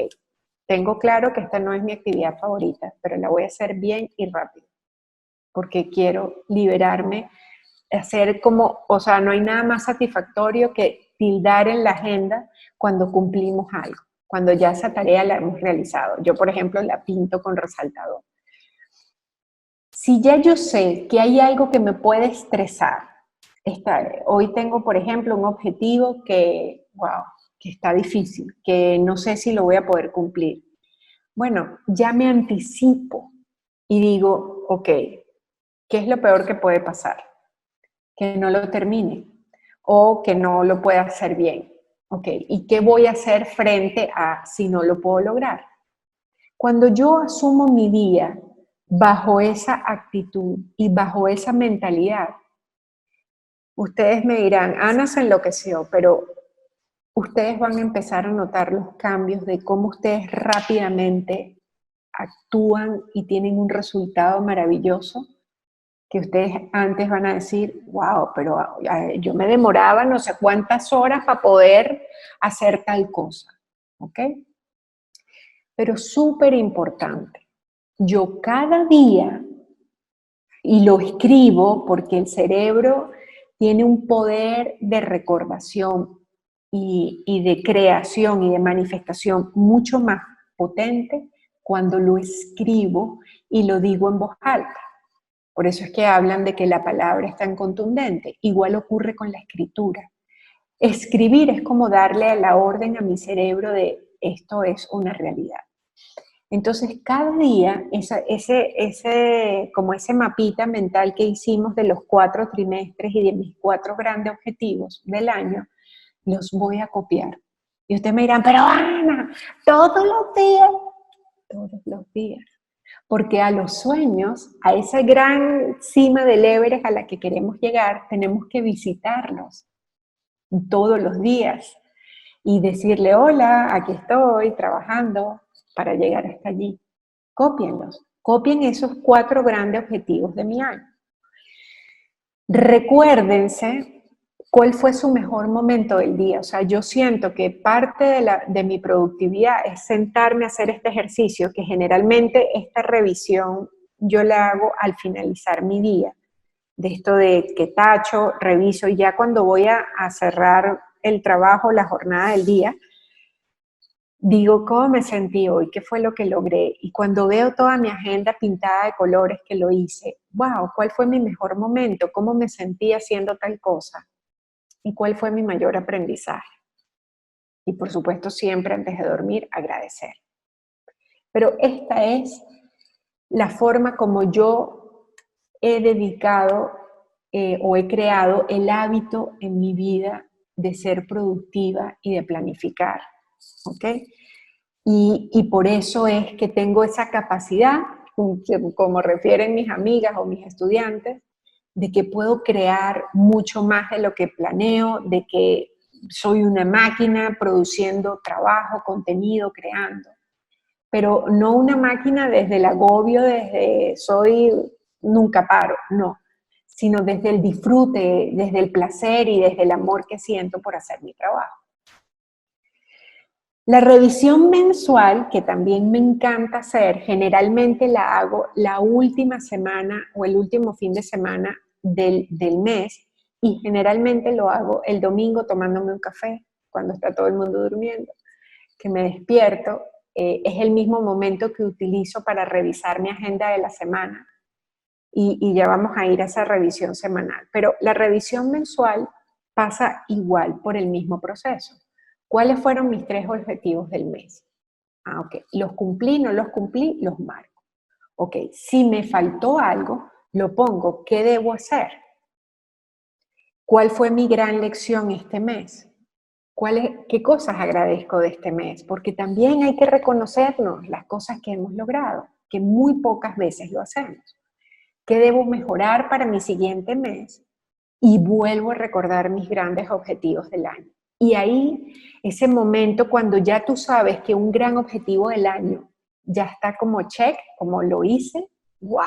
tengo claro que esta no es mi actividad favorita, pero la voy a hacer bien y rápido, porque quiero liberarme, hacer como, o sea, no hay nada más satisfactorio que tildar en la agenda cuando cumplimos algo, cuando ya esa tarea la hemos realizado. Yo, por ejemplo, la pinto con resaltador. Si ya yo sé que hay algo que me puede estresar, hoy tengo, por ejemplo, un objetivo wow, que está difícil, que no sé si lo voy a poder cumplir. Bueno, ya me anticipo y digo, ok, ¿qué es lo peor que puede pasar? Que no lo termine o que no lo pueda hacer bien. Ok, ¿y qué voy a hacer frente a si no lo puedo lograr? Cuando yo asumo mi día bajo esa actitud y bajo esa mentalidad, ustedes me dirán, Ana se enloqueció, pero ustedes van a empezar a notar los cambios de cómo ustedes rápidamente actúan y tienen un resultado maravilloso que ustedes antes van a decir, wow, pero yo me demoraba no sé cuántas horas para poder hacer tal cosa, ¿ok? Pero súper importante, yo cada día, y lo escribo porque el cerebro tiene un poder de recordación y de creación y de manifestación mucho más potente cuando lo escribo y lo digo en voz alta. Por eso es que hablan de que la palabra es tan contundente. Igual ocurre con la escritura. Escribir es como darle la orden a mi cerebro de esto es una realidad. Entonces, cada día, como ese mapita mental que hicimos de los 4 trimestres y de mis 4 grandes objetivos del año, los voy a copiar. Y ustedes me dirán, pero Ana, todos los días. Porque a los sueños, a esa gran cima del Everest a la que queremos llegar, tenemos que visitarlos todos los días y decirle, hola, aquí estoy trabajando para llegar hasta allí. Cópienlos, copien esos 4 grandes objetivos de mi año. Recuérdense cuál fue su mejor momento del día. O sea, yo siento que parte de mi productividad es sentarme a hacer este ejercicio, que generalmente esta revisión yo la hago al finalizar mi día. De esto de que tacho, reviso, y ya cuando voy a cerrar el trabajo, la jornada del día, digo, ¿cómo me sentí hoy? ¿Qué fue lo que logré? Y cuando veo toda mi agenda pintada de colores que lo hice, wow, ¿cuál fue mi mejor momento? ¿Cómo me sentí haciendo tal cosa? ¿Y cuál fue mi mayor aprendizaje? Y por supuesto, siempre antes de dormir, agradecer. Pero esta es la forma como yo he dedicado o he creado el hábito en mi vida de ser productiva y de planificar. ¿Ok? Y por eso es que tengo esa capacidad, como refieren mis amigas o mis estudiantes, de que puedo crear mucho más de lo que planeo, de que soy una máquina produciendo trabajo, contenido, creando. Pero no una máquina desde el agobio, desde soy, nunca paro, no, sino desde el disfrute, desde el placer y desde el amor que siento por hacer mi trabajo. La revisión mensual, que también me encanta hacer, generalmente la hago la última semana o el último fin de semana del mes, y generalmente lo hago el domingo tomándome un café cuando está todo el mundo durmiendo. que me despierto, es el mismo momento que utilizo para revisar mi agenda de la semana y ya vamos a ir a esa revisión semanal. Pero la revisión mensual pasa igual por el mismo proceso. ¿Cuáles fueron mis 3 objetivos del mes? Ah, ok. ¿Los cumplí? ¿No los cumplí? Los marco. Ok. Si me faltó algo, lo pongo. ¿Qué debo hacer? ¿Cuál fue mi gran lección este mes? ¿Qué cosas agradezco de este mes? Porque también hay que reconocernos las cosas que hemos logrado, que muy pocas veces lo hacemos. ¿Qué debo mejorar para mi siguiente mes? Y vuelvo a recordar mis grandes objetivos del año. Y ahí, ese momento cuando ya tú sabes que un gran objetivo del año ya está como check, como lo hice, ¡wow!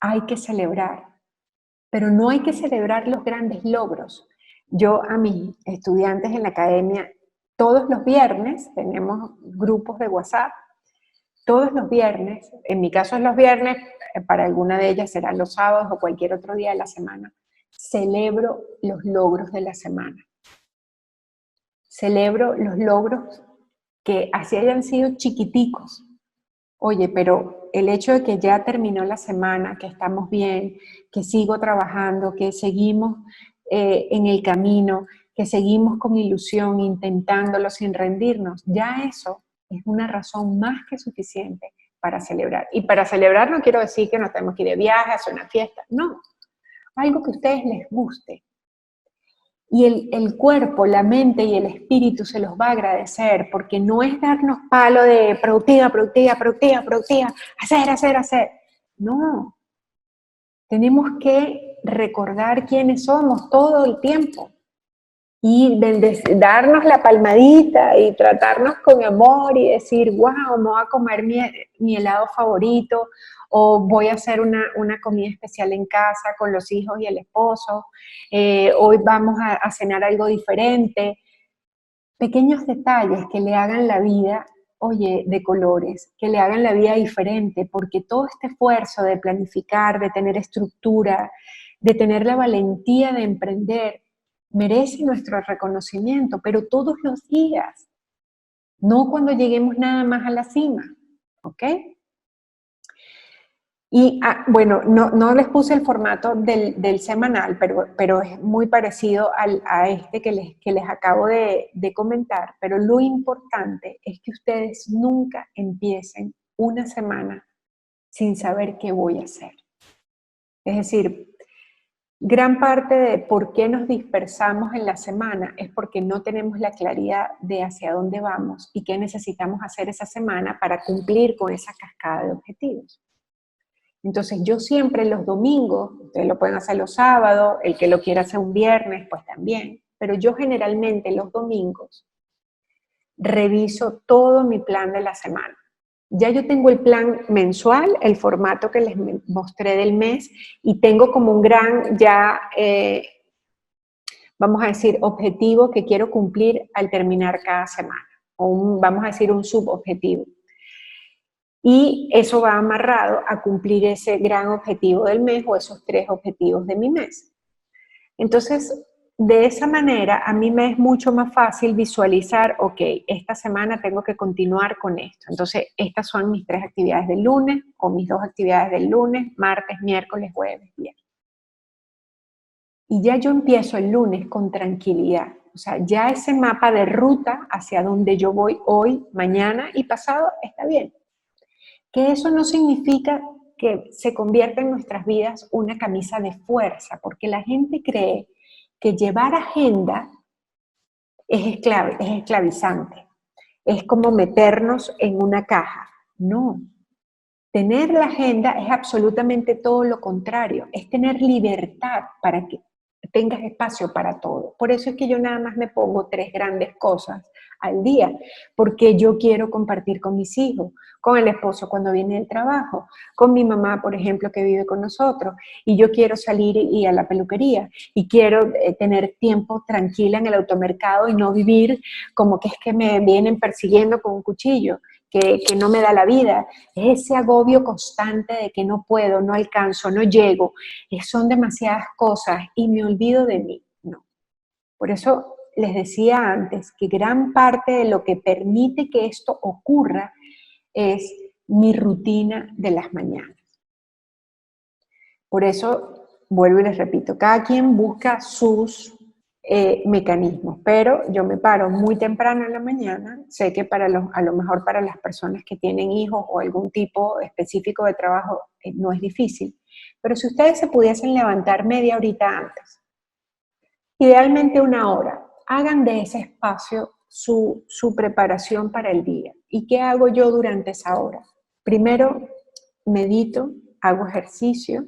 Hay que celebrar. Pero no hay que celebrar los grandes logros. Yo a mis estudiantes en la academia, todos los viernes, tenemos grupos de WhatsApp, todos los viernes, en mi caso es los viernes, para alguna de ellas serán los sábados o cualquier otro día de la semana, celebro los logros de la semana. Celebro los logros que así hayan sido chiquiticos. Oye, pero el hecho de que ya terminó la semana, que estamos bien, que sigo trabajando, que seguimos en el camino, que seguimos con ilusión, intentándolo sin rendirnos, ya eso es una razón más que suficiente para celebrar. Y para celebrar no quiero decir que nos tenemos que ir de viaje, hacer una fiesta, no, algo que a ustedes les guste. Y el cuerpo, la mente y el espíritu se los va a agradecer, porque no es darnos palo de productiva, productiva, productiva, productiva, hacer. No, tenemos que recordar quiénes somos todo el tiempo y darnos la palmadita y tratarnos con amor y decir, wow, me voy a comer mi helado favorito o voy a hacer una comida especial en casa con los hijos y el esposo, hoy vamos a cenar algo diferente. Pequeños detalles que le hagan la vida, oye, de colores, que le hagan la vida diferente, porque todo este esfuerzo de planificar, de tener estructura, de tener la valentía de emprender, merece nuestro reconocimiento, pero todos los días, no cuando lleguemos nada más a la cima, ¿ok? Y bueno, no les puse el formato del semanal, pero es muy parecido a este que les acabo de comentar. Pero lo importante es que ustedes nunca empiecen una semana sin saber qué voy a hacer. Es decir, gran parte de por qué nos dispersamos en la semana es porque no tenemos la claridad de hacia dónde vamos y qué necesitamos hacer esa semana para cumplir con esa cascada de objetivos. Entonces yo siempre los domingos, ustedes lo pueden hacer los sábados, el que lo quiera hacer un viernes, pues también, pero yo generalmente los domingos reviso todo mi plan de la semana. Ya yo tengo el plan mensual, el formato que les mostré del mes, y tengo como un gran ya, vamos a decir, objetivo que quiero cumplir al terminar cada semana, o vamos a decir un subobjetivo. Y eso va amarrado a cumplir ese gran objetivo del mes o esos 3 objetivos de mi mes. Entonces, de esa manera, a mí me es mucho más fácil visualizar, ok, esta semana tengo que continuar con esto. Entonces, estas son mis 3 actividades del lunes o mis 2 actividades del lunes, martes, miércoles, jueves, viernes. Y ya yo empiezo el lunes con tranquilidad. O sea, ya ese mapa de ruta hacia donde yo voy hoy, mañana y pasado está bien. Que eso no significa que se convierta en nuestras vidas una camisa de fuerza, porque la gente cree que llevar agenda es esclavizante, es como meternos en una caja. No, tener la agenda es absolutamente todo lo contrario, es tener libertad para que tengas espacio para todo. Por eso es que yo nada más me pongo 3 grandes cosas al día, porque yo quiero compartir con mis hijos, con el esposo cuando viene del trabajo, con mi mamá, por ejemplo, que vive con nosotros, y yo quiero salir y a la peluquería, y quiero tener tiempo tranquila en el automercado y no vivir como que es que me vienen persiguiendo con un cuchillo. Que no me da la vida, es ese agobio constante de que no puedo, no alcanzo, no llego, son demasiadas cosas y me olvido de mí. No. Por eso les decía antes que gran parte de lo que permite que esto ocurra es mi rutina de las mañanas. Por eso, vuelvo y les repito, cada quien busca sus mecanismos, pero yo me paro muy temprano en la mañana. Sé que a lo mejor para las personas que tienen hijos o algún tipo específico de trabajo no es difícil, pero si ustedes se pudiesen levantar media horita antes, idealmente una hora, hagan de ese espacio su preparación para el día. ¿Y qué hago yo durante esa hora? Primero, medito, hago ejercicio,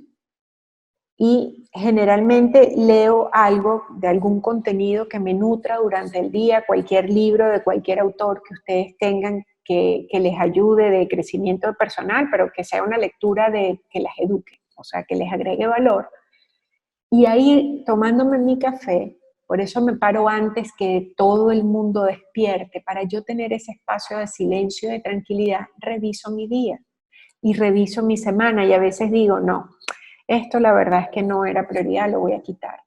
y generalmente leo algo de algún contenido que me nutra durante el día, cualquier libro de cualquier autor que ustedes tengan que les ayude de crecimiento personal, pero que sea una lectura que las eduque, o sea, que les agregue valor. Y ahí, tomándome mi café, por eso me paro antes que todo el mundo despierte, para yo tener ese espacio de silencio y de tranquilidad, reviso mi día y reviso mi semana y a veces digo, no, esto la verdad es que no era prioridad, lo voy a quitar.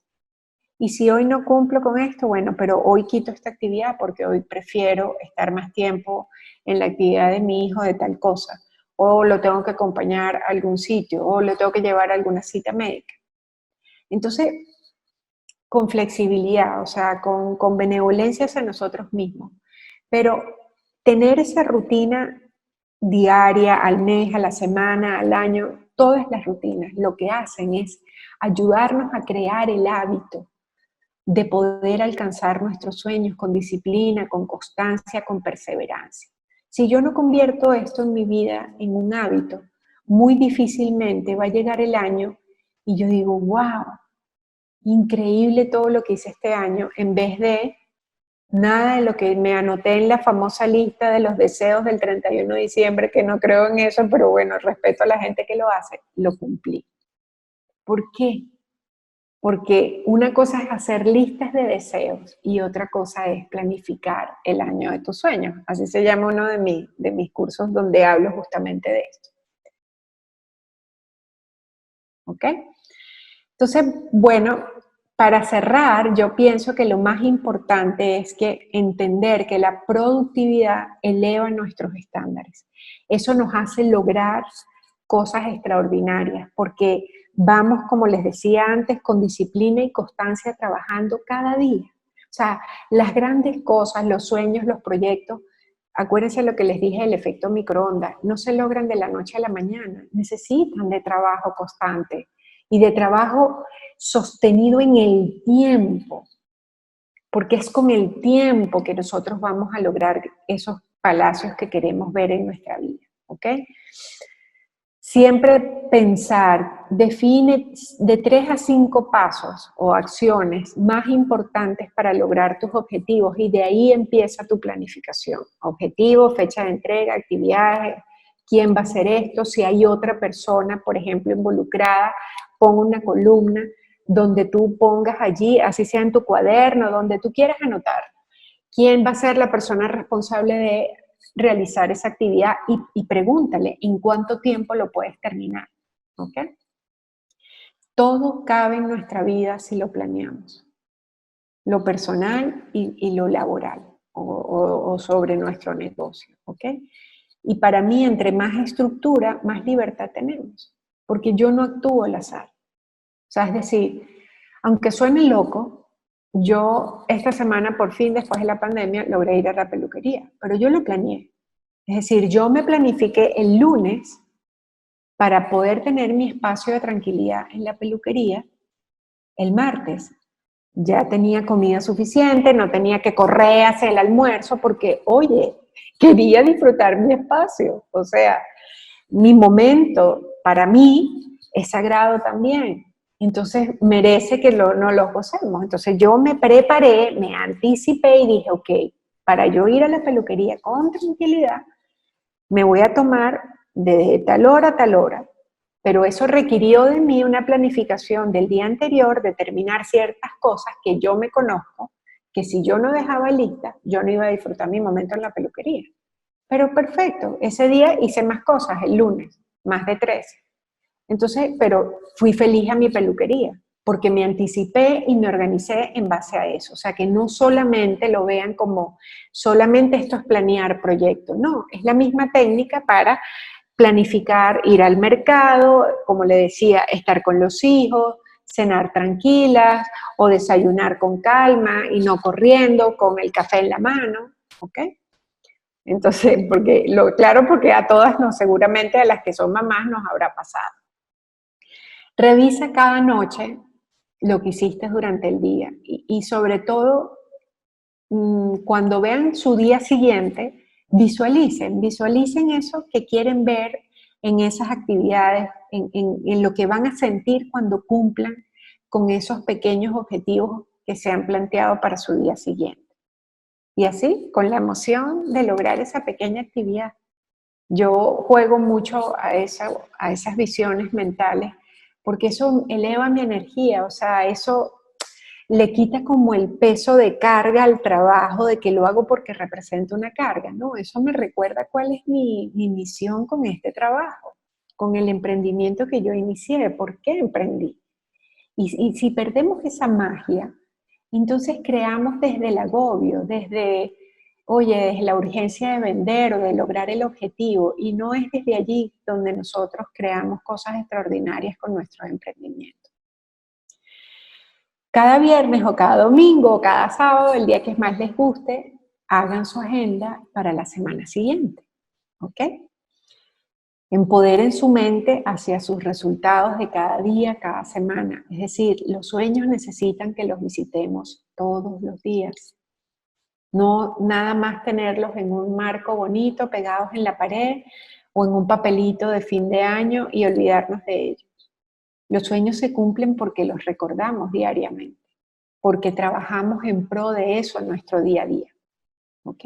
Y si hoy no cumplo con esto, bueno, pero hoy quito esta actividad porque hoy prefiero estar más tiempo en la actividad de mi hijo de tal cosa, o lo tengo que acompañar a algún sitio, o lo tengo que llevar a alguna cita médica. Entonces, con flexibilidad, o sea, con benevolencia hacia nosotros mismos, pero tener esa rutina diaria, al mes, a la semana, al año, todas las rutinas lo que hacen es ayudarnos a crear el hábito de poder alcanzar nuestros sueños con disciplina, con constancia, con perseverancia. Si yo no convierto esto en mi vida en un hábito, muy difícilmente va a llegar el año y yo digo, wow, increíble todo lo que hice este año, en vez de nada de lo que me anoté en la famosa lista de los deseos del 31 de diciembre, que no creo en eso, pero bueno, respeto a la gente que lo hace, lo cumplí. ¿Por qué? Porque una cosa es hacer listas de deseos y otra cosa es planificar el año de tus sueños. Así se llama uno de mis cursos donde hablo justamente de esto. ¿Ok? Entonces, bueno, para cerrar, yo pienso que lo más importante es que entender que la productividad eleva nuestros estándares. Eso nos hace lograr cosas extraordinarias porque vamos, como les decía antes, con disciplina y constancia trabajando cada día. O sea, las grandes cosas, los sueños, los proyectos, acuérdense lo que les dije del efecto microondas, no se logran de la noche a la mañana, necesitan de trabajo constante y de trabajo sostenido en el tiempo, porque es con el tiempo que nosotros vamos a lograr esos palacios que queremos ver en nuestra vida, ¿ok? Siempre pensar, define de 3 a 5 pasos o acciones más importantes para lograr tus objetivos y de ahí empieza tu planificación. Objetivo, fecha de entrega, actividades, quién va a hacer esto, si hay otra persona, por ejemplo, involucrada, pon una columna donde tú pongas allí, así sea en tu cuaderno, donde tú quieras anotar, quién va a ser la persona responsable de realizar esa actividad y pregúntale en cuánto tiempo lo puedes terminar. ¿Ok? Todo cabe en nuestra vida si lo planeamos, lo personal y lo laboral o sobre nuestro negocio. ¿Ok? Y para mí, entre más estructura, más libertad tenemos, porque yo no actúo al azar. O sea, es decir, aunque suene loco, yo esta semana por fin, después de la pandemia, logré ir a la peluquería, pero yo lo planeé. Es decir, yo me planifiqué el lunes para poder tener mi espacio de tranquilidad en la peluquería el martes. Ya tenía comida suficiente, no tenía que correr a hacer el almuerzo porque, oye, quería disfrutar mi espacio. O sea, mi momento para mí es sagrado también. Entonces merece que no lo gocemos. Entonces yo me preparé, me anticipé y dije, ok, para yo ir a la peluquería con tranquilidad, me voy a tomar de tal hora a tal hora. Pero eso requirió de mí una planificación del día anterior, determinar ciertas cosas que yo me conozco, que si yo no dejaba lista, yo no iba a disfrutar mi momento en la peluquería. Pero perfecto, ese día hice más cosas, el lunes, más de 3. Entonces, pero fui feliz a mi peluquería. porque me anticipé y me organicé en base a eso. O sea, que no solamente lo vean como solamente esto es planear proyectos, no, es la misma técnica para planificar, ir al mercado, como le decía, estar con los hijos, cenar tranquilas o desayunar con calma y no corriendo con el café en la mano, ¿ok? Entonces, claro, porque a todas seguramente a las que son mamás nos habrá pasado. Revisa cada noche lo que hiciste durante el día y sobre todo cuando vean su día siguiente, visualicen eso que quieren ver en esas actividades, en lo que van a sentir cuando cumplan con esos pequeños objetivos que se han planteado para su día siguiente. Y así, con la emoción de lograr esa pequeña actividad. Yo juego mucho a esas visiones mentales porque eso eleva mi energía, o sea, eso le quita como el peso de carga al trabajo, de que lo hago porque representa una carga, ¿no? Eso me recuerda cuál es mi misión con este trabajo, con el emprendimiento que yo inicié, por qué emprendí. Y si perdemos esa magia, entonces creamos desde el agobio, desde la urgencia de vender o de lograr el objetivo, y no es desde allí donde nosotros creamos cosas extraordinarias con nuestros emprendimientos. Cada viernes o cada domingo o cada sábado, el día que más les guste, hagan su agenda para la semana siguiente, ¿ok? Empoderen su mente hacia sus resultados de cada día, cada semana. Es decir, los sueños necesitan que los visitemos todos los días. No nada más tenerlos en un marco bonito, pegados en la pared o en un papelito de fin de año y olvidarnos de ellos. Los sueños se cumplen porque los recordamos diariamente, porque trabajamos en pro de eso en nuestro día a día. ¿Ok?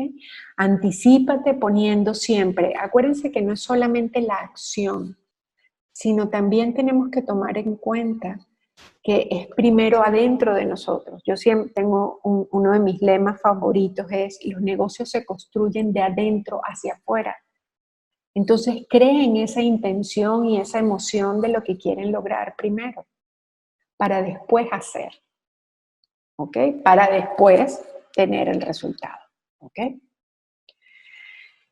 Anticípate poniendo siempre, acuérdense que no es solamente la acción, sino también tenemos que tomar en cuenta que es primero adentro de nosotros. Yo siempre tengo uno de mis lemas favoritos es, los negocios se construyen de adentro hacia afuera. Entonces creen esa intención y esa emoción de lo que quieren lograr primero, para después hacer, ¿ok? Para después tener el resultado, ¿ok?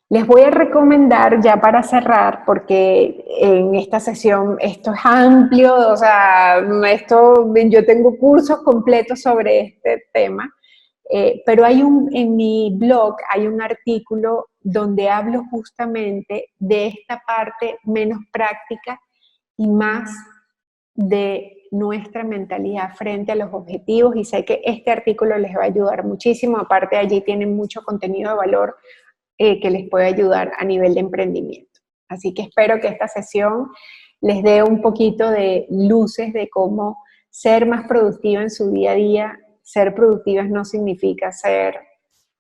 Les voy a recomendar ya para cerrar, porque en esta sesión esto es amplio, o sea, yo tengo cursos completos sobre este tema, pero en mi blog hay un artículo donde hablo justamente de esta parte menos práctica y más de nuestra mentalidad frente a los objetivos, y sé que este artículo les va a ayudar muchísimo. Aparte, allí tienen mucho contenido de valor que les puede ayudar a nivel de emprendimiento. Así que espero que esta sesión les dé un poquito de luces de cómo ser más productiva en su día a día. Ser productivas no significa ser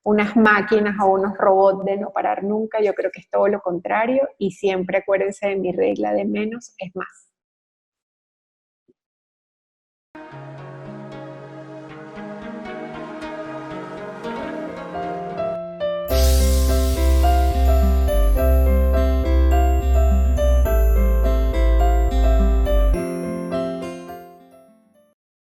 unas máquinas o unos robots de no parar nunca. Yo creo que es todo lo contrario, y siempre acuérdense de mi regla de menos es más.